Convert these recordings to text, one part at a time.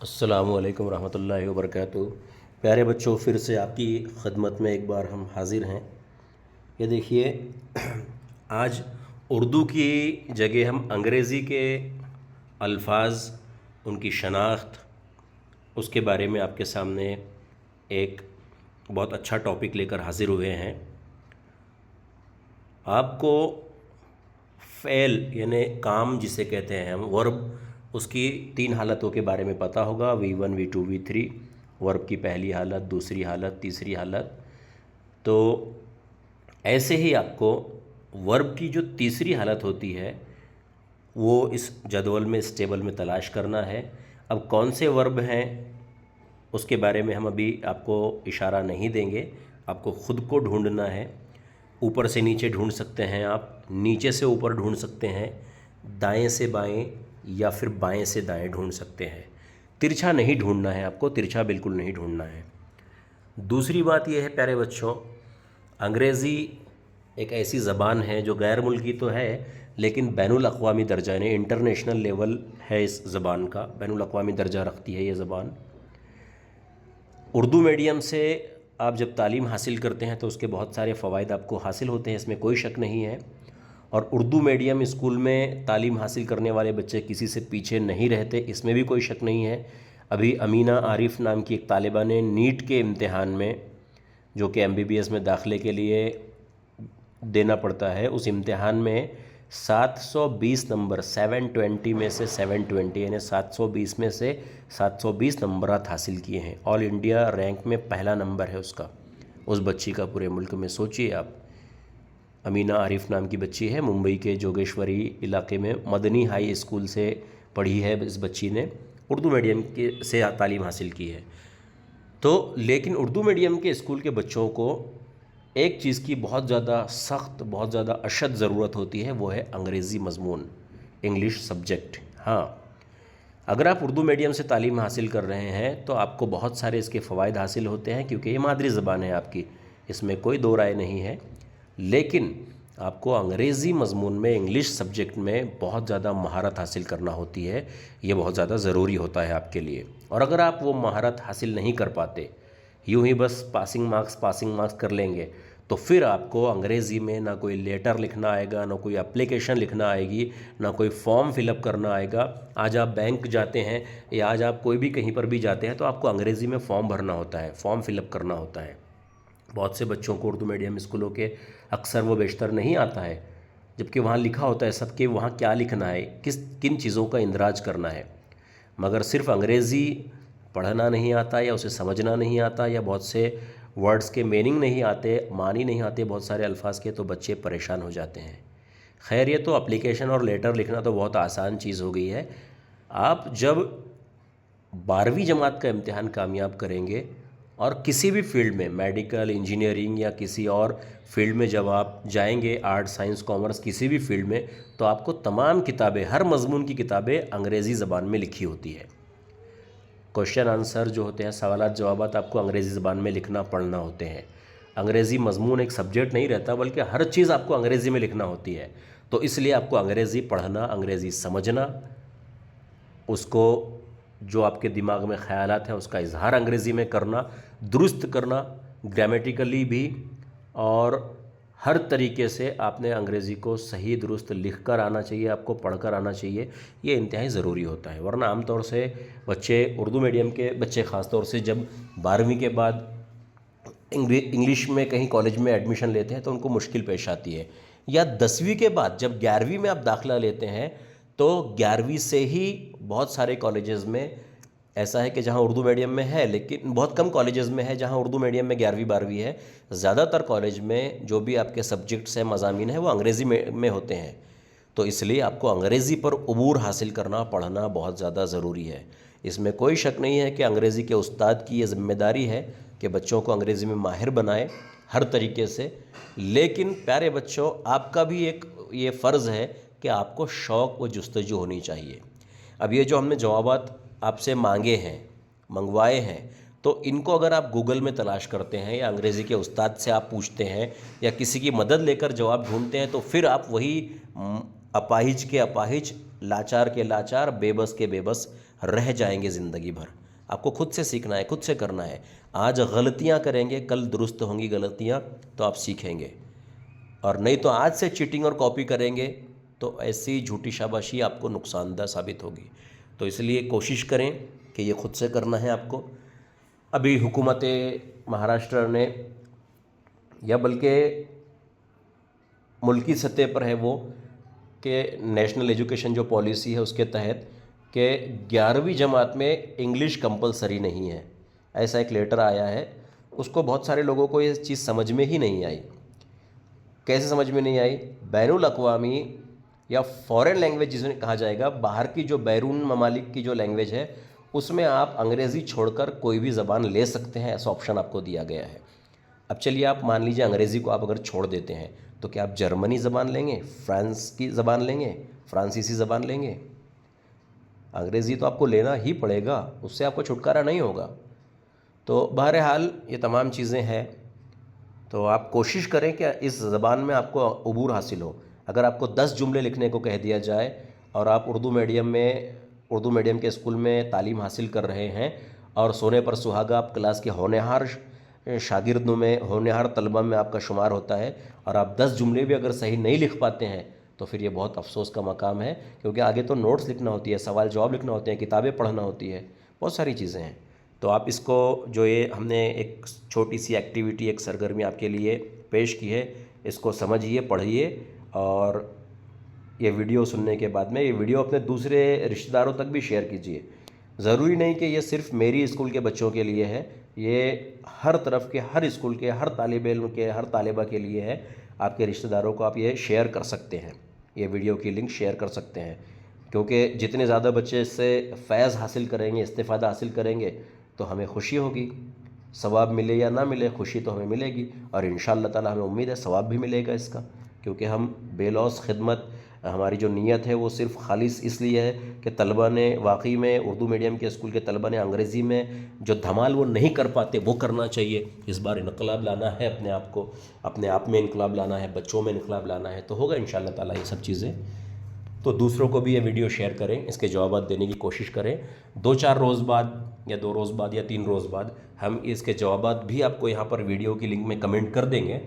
अस्सलामुअलैकुम रहमतुल्लाहि व बरकातुहू। प्यारे बच्चों, फिर से आपकी खिदमत में एक बार हम हाज़िर हैं। ये देखिए, आज उर्दू की जगह हम अंग्रेज़ी के अल्फाज, उनकी शनाख्त, उसके बारे में आपके सामने एक बहुत अच्छा टॉपिक लेकर हाज़िर हुए हैं। आपको फ़ेल यानी काम जिसे कहते हैं हम, वर्ब, उसकी तीन हालतों के बारे में पता होगा। V1, V2, V3। वर्ब की पहली हालत, दूसरी हालत, तीसरी हालत। तो ऐसे ही आपको वर्ब की जो तीसरी हालत होती है वो इस जदवल में, इस टेबल में तलाश करना है। अब कौन से वर्ब हैं उसके बारे में हम अभी आपको इशारा नहीं देंगे, आपको ख़ुद को ढूंढना है। ऊपर से नीचे ढूंढ सकते हैं आप, नीचे से ऊपर ढूंढ सकते हैं, दाएं से बाएं या फिर बाएं से दाएं ढूंढ सकते हैं। तिरछा नहीं ढूंढना है आपको, तिरछा बिल्कुल नहीं ढूंढना है। दूसरी बात यह है प्यारे बच्चों, अंग्रेज़ी एक ऐसी ज़बान है जो गैर मुल्की तो है लेकिन बैनुल अक़वामी दर्जा यानी इंटरनेशनल लेवल है इस ज़बान का, बैनुल अक़वामी दर्जा रखती है ये ज़बान। उर्दू मीडियम से आप जब तालीम हासिल करते हैं तो उसके बहुत सारे फ़वाइद आपको हासिल होते हैं, इसमें कोई शक नहीं है। और उर्दू मीडियम स्कूल में तालीम हासिल करने वाले बच्चे किसी से पीछे नहीं रहते, इसमें भी कोई शक नहीं है। अभी अमीना आरिफ नाम की एक तालिबा ने नीट के इम्तिहान में, जो कि MBBS में दाखिले के लिए देना पड़ता है, उस इम्तिहान में 720 नंबर, 720 में से 720 यानी 720 में से 720 नंबरात हासिल किए हैं। ऑल इंडिया रैंक में पहला नंबर है उसका, उस बच्ची का पूरे मुल्क में। सोचिए आप, अमीना आरिफ नाम की बच्ची है, मुंबई के जोगेश्वरी इलाके में मदनी हाई स्कूल से पढ़ी है इस बच्ची ने, उर्दू मीडियम के से तालीम हासिल की है। तो लेकिन उर्दू मीडियम के स्कूल के बच्चों को एक चीज़ की बहुत ज़्यादा सख्त, बहुत ज़्यादा अशद ज़रूरत होती है, वो है अंग्रेज़ी मज़मून, इंग्लिश सब्जेक्ट। हाँ, अगर आप उर्दू मीडियम से तालीम हासिल कर रहे हैं तो आपको बहुत सारे इसके फ़वाइद हासिल होते हैं, क्योंकि ये मादरी ज़बान है आपकी, इसमें कोई दो राय नहीं है। लेकिन आपको अंग्रेज़ी मज़मून में, इंग्लिश सब्जेक्ट में बहुत ज़्यादा महारत हासिल करना होती है, ये बहुत ज़्यादा ज़रूरी होता है आपके लिए। और अगर आप वो महारत हासिल नहीं कर पाते, यूं ही बस पासिंग मार्क्स कर लेंगे, तो फिर आपको अंग्रेज़ी में ना कोई लेटर लिखना आएगा, ना कोई एप्लीकेशन लिखना आएगी, ना कोई फॉर्म फिलअप करना आएगा। आज आप बैंक जाते हैं या आज आप कोई भी कहीं पर भी जाते हैं तो आपको अंग्रेज़ी में फॉर्म भरना होता है, फॉर्म फिलअप करना होता है। बहुत से बच्चों को उर्दू मीडियम स्कूलों के अक्सर वो बेशतर नहीं आता है, जबकि वहाँ लिखा होता है सब कि वहाँ क्या लिखना है, किन चीज़ों का इंदराज करना है। मगर सिर्फ अंग्रेज़ी पढ़ना नहीं आता या उसे समझना नहीं आता या बहुत से वर्ड्स के मीनिंग नहीं आते, मानी नहीं आते बहुत सारे अल्फाज के, तो बच्चे परेशान हो जाते हैं। खैर, ये तो एप्लीकेशन और लेटर लिखना तो बहुत आसान चीज़ हो गई है। आप जब 12वीं जमात का इम्तिहान कामयाब करेंगे और किसी भी फील्ड में, मेडिकल, इंजीनियरिंग या किसी और फील्ड में जब आप जाएंगे, आर्ट, साइंस, कॉमर्स, किसी भी फील्ड में, तो आपको तमाम किताबें, हर मज़मून की किताबें अंग्रेज़ी ज़बान में लिखी होती है। क्वेश्चन आंसर जो होते हैं, सवालात जवाबात, आपको अंग्रेज़ी ज़बान में लिखना पढ़ना होते हैं। अंग्रेज़ी मज़मून एक सब्जेक्ट नहीं रहता, बल्कि हर चीज़ आपको अंग्रेज़ी में लिखना होती है। तो इसलिए आपको अंग्रेज़ी पढ़ना, अंग्रेज़ी समझना, उसको जो आपके दिमाग में ख़यालात हैं उसका इजहार अंग्रेज़ी में करना, दुरुस्त करना, ग्रामेटिकली भी, और हर तरीके से आपने अंग्रेज़ी को सही दुरुस्त लिख कर आना चाहिए, आपको पढ़ कर आना चाहिए। ये इंतहाई ज़रूरी होता है। वरना आमतौर से बच्चे, उर्दू मीडियम के बच्चे ख़ास तौर से जब 12वीं के बाद इंग्लिश में कहीं कॉलेज में एडमिशन लेते हैं तो उनको मुश्किल पेश आती है। या 10वीं के बाद जब 11वीं में आप दाखिला लेते हैं तो 11वीं से ही बहुत सारे कॉलेजेस में ऐसा है कि जहाँ उर्दू मीडियम में है, लेकिन बहुत कम कॉलेजेस में है जहाँ उर्दू मीडियम में 11वीं 12वीं है। ज़्यादातर कॉलेज में जो भी आपके सब्जेक्ट्स हैं, मज़ामीन हैं, वो अंग्रेज़ी में होते हैं। तो इसलिए आपको अंग्रेज़ी पर उबूर हासिल करना, पढ़ना बहुत ज़्यादा ज़रूरी है। इसमें कोई शक नहीं है कि अंग्रेज़ी के उस्ताद की ये ज़िम्मेदारी है कि बच्चों को अंग्रेज़ी में माहिर बनाए हर तरीके से। लेकिन प्यारे बच्चों, आपका भी एक ये फ़र्ज़ है कि आपको शौक़ व जुस्तजू होनी चाहिए। अब ये जो हमने जवाबात आपसे मांगे हैं, मंगवाए हैं, तो इनको अगर आप गूगल में तलाश करते हैं या अंग्रेज़ी के उस्ताद से आप पूछते हैं या किसी की मदद लेकर जवाब ढूंढते हैं, तो फिर आप वही अपाहिज के अपाहिज लाचार के लाचार, बेबस के बेबस रह जाएंगे ज़िंदगी भर। आपको खुद से सीखना है, खुद से करना है। आज गलतियां करेंगे, कल दुरुस्त होंगी गलतियां, तो आप सीखेंगे। और नहीं तो आज से चीटिंग और कॉपी करेंगे तो ऐसी झूठी शाबाशी आपको नुकसानदायक साबित होगी। तो इसलिए कोशिश करें कि ये खुद से करना है आपको। अभी हुकूमत महाराष्ट्र ने, या बल्कि मुल्की सतह पर है वो, कि नेशनल एजुकेशन जो पॉलिसी है उसके तहत कि 11वीं जमात में इंग्लिश कंपलसरी नहीं है, ऐसा एक लेटर आया है। उसको बहुत सारे लोगों को ये चीज़ समझ में ही नहीं आई। कैसे समझ में नहीं आई? बैनुल अक़वामी या फॉरेन लैंग्वेज जिसे कहा जाएगा, बाहर की जो बैरून ममालिक की जो लैंग्वेज है, उसमें आप अंग्रेज़ी छोड़कर कोई भी ज़बान ले सकते हैं, ऐसा ऑप्शन आपको दिया गया है। अब चलिए, आप मान लीजिए अंग्रेज़ी को आप अगर छोड़ देते हैं, तो क्या आप जर्मनी ज़बान लेंगे, फ्रांस की ज़बान लेंगे, फ्रांसीसी ज़बान लेंगे? अंग्रेज़ी तो आपको लेना ही पड़ेगा, उससे आपको छुटकारा नहीं होगा। तो बहरहाल ये तमाम चीज़ें हैं। तो आप कोशिश करें कि इस ज़बान में आपको अबूर हासिल हो। अगर आपको 10 जुमले लिखने को कह दिया जाए और आप उर्दू मीडियम के स्कूल में तालीम हासिल कर रहे हैं और सोने पर सुहागा आप क्लास के होनहार शागिर्दों में, होनहार तलबा में आपका शुमार होता है, और आप 10 जुमले भी अगर सही नहीं लिख पाते हैं, तो फिर ये बहुत अफसोस का मकाम है। क्योंकि आगे तो नोट्स लिखना होती है, सवाल जवाब लिखना होते हैं, किताबें पढ़ना होती है, बहुत सारी चीज़ें हैं। तो आप इसको, जो ये हमने एक छोटी सी एक्टिविटी, एक सरगर्मी आपके लिए पेश की है, इसको समझिए, पढ़िए, और ये वीडियो सुनने के बाद में ये वीडियो अपने दूसरे रिश्तेदारों तक भी शेयर कीजिए। ज़रूरी नहीं कि ये सिर्फ मेरी स्कूल के बच्चों के लिए है, ये हर तरफ के, हर स्कूल के, हर तालिब इल्म के, हर तालिबा के लिए है। आपके रिश्तेदारों को आप ये शेयर कर सकते हैं, ये वीडियो की लिंक शेयर कर सकते हैं, क्योंकि जितने ज़्यादा बच्चे इससे फ़ैज़ हासिल करेंगे, इस्तिफ़ादा हासिल करेंगे, तो हमें खुशी होगी। सवाब मिले या ना मिले, खुशी तो हमें मिलेगी, और इंशाअल्लाह ताला हमें उम्मीद है सवाब भी मिलेगा इसका, क्योंकि हम बेलौस खिदमत, हमारी जो नीयत है वो सिर्फ़ खालिस इसलिए है कि तलबा ने वाकई में, उर्दू मीडियम के स्कूल के तलबा ने अंग्रेज़ी में जो धमाल वो नहीं कर पाते वो करना चाहिए। इस बार इनकलाब लाना है, अपने आप में इनकलाब लाना है, बच्चों में इनकलाब लाना है, तो होगा इंशाअल्लाह ताला ये सब चीज़ें। तो दूसरों को भी ये वीडियो शेयर करें, इसके जवाब देने की कोशिश करें। 2-4 रोज़ बाद या 2 रोज़ बाद या 3 रोज़ बाद हम इसके जवाब भी आपको यहाँ पर वीडियो की लिंक में कमेंट कर देंगे,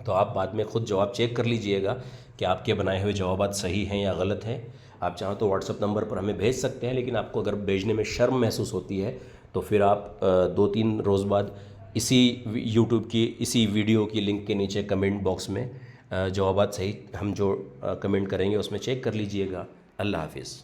तो आप बाद में ख़ुद जवाब चेक कर लीजिएगा कि आपके बनाए हुए जवाब सही हैं या गलत हैं। आप चाहो तो व्हाट्सएप नंबर पर हमें भेज सकते हैं, लेकिन आपको अगर भेजने में शर्म महसूस होती है तो फिर आप 2-3 रोज़ बाद इसी यूट्यूब की इसी वीडियो की लिंक के नीचे कमेंट बॉक्स में जवाबात सही हम जो कमेंट करेंगे उसमें चेक कर लीजिएगा। अल्लाह हाफिज़।